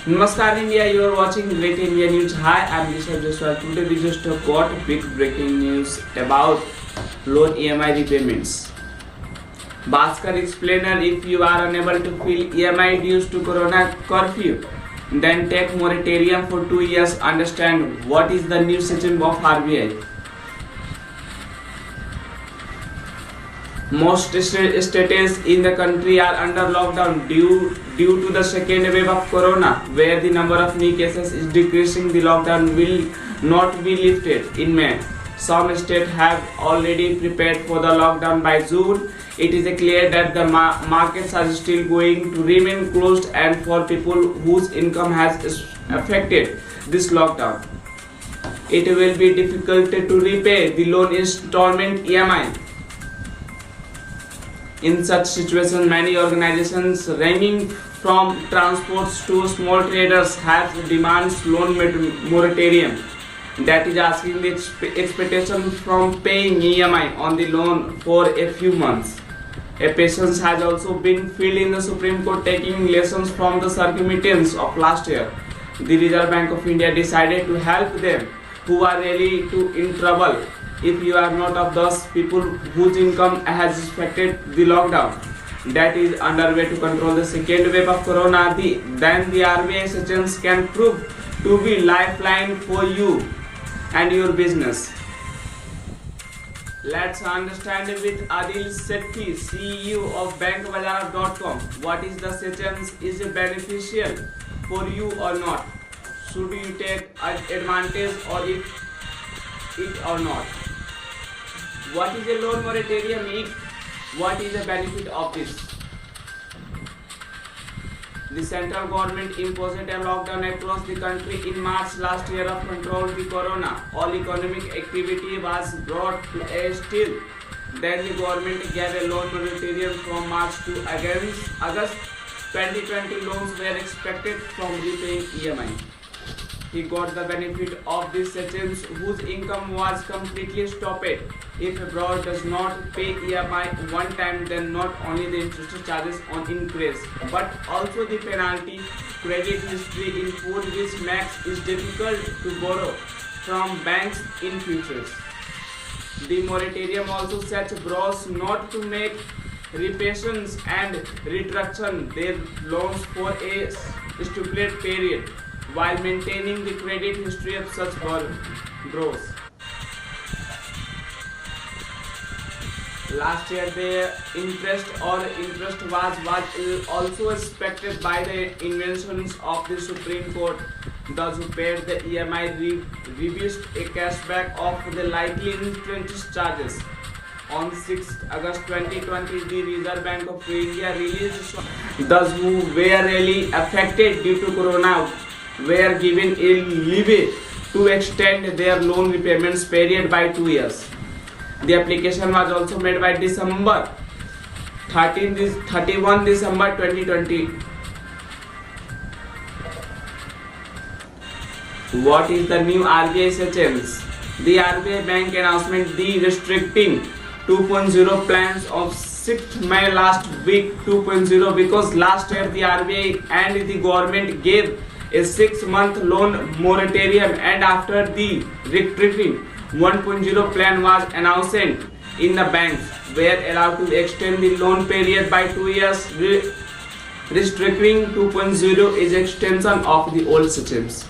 Namaskar India, you are watching Great India News. Hi, I am Rishabh Jaswal. Today we just got big breaking news about loan EMI repayments. Bhaskar explainer, if you are unable to fill EMI dues to Corona curfew, then take moratorium for 2 years. Understand what is the new system of RBI. Most states in the country are under lockdown due to the second wave of corona, where the number of new cases is decreasing. The lockdown will not be lifted in May. Some states have already prepared for the lockdown by June. It is clear that the markets are still going to remain closed, and for people whose income has affected this lockdown, it will be difficult to repay the loan installment EMI. In such situations, many organizations ranging from transports to small traders have demands loan moratorium, that is asking the expectation from paying EMI on the loan for a few months. A petition has also been filed in the Supreme Court taking lessons from the circumstances of last year. The Reserve Bank of India decided to help them who are really in trouble. If you are not of those people whose income has affected the lockdown that is underway to control the second wave of corona, then the RBI sessions can prove to be lifeline for you and your business. Let's understand with Adil Sethi, CEO of bankbazaar.com. What is the sessions? Is it beneficial for you or not? Should you take advantage or it or not? What is a loan moratorium? What is the benefit of this? The central government imposed a lockdown across the country in March last year to control the corona. All economic activity was brought to a still. Then the government gave a loan moratorium from March to August 2020. Loans were expected from repaying EMI. He got the benefit of these sessions whose income was completely stopped. If abroad does not pay EMI one time, then not only the interest charges on increase, but also the penalty, credit history input, which makes it difficult to borrow from banks in future. The moratorium also sets borrowers not to make repayments and restructure their loans for a stipulated period, while maintaining the credit history of such borrowers. Last year, the interest was also expected by the inventions of the Supreme Court. Those who paid the EMI received a cashback of the likely interest charges. On 6 August 2020, the Reserve Bank of India released those who were really affected due to corona were given a leeway to extend their loan repayments period by 2 years. The application was also made by December 31 December 2020. What is the new RBI sessions? The RBI bank announcement the restricting 2.0 plans of 6th May last week. 2.0 because last year the RBI and the government gave a 6-month loan moratorium, and after the restricting 1.0 plan was announced in the banks were allowed to extend the loan period by 2 years. Restricting 2.0 is extension of the old systems.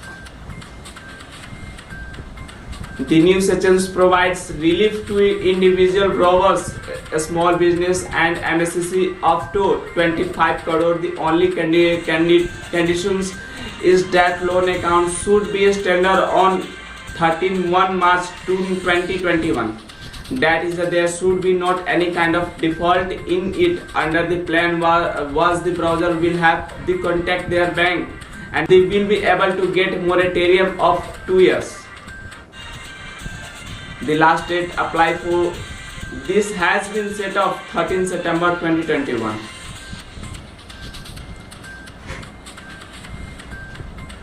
The new sections provides relief to individual borrowers, a small business and MSCC up to 25 crore. The only conditions is that loan account should be standard on 13 March 2021. That is that there should be not any kind of default in it. Under the plan was the browser will have the contact their bank and they will be able to get moratorium of 2 years. The last date apply for this has been set of 13 September 2021.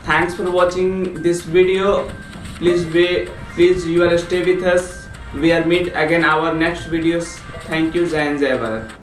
Thanks for watching this video. Please you are stay with us. We are meet again our next videos. Thank you. Jai Hind, Jai Bharat.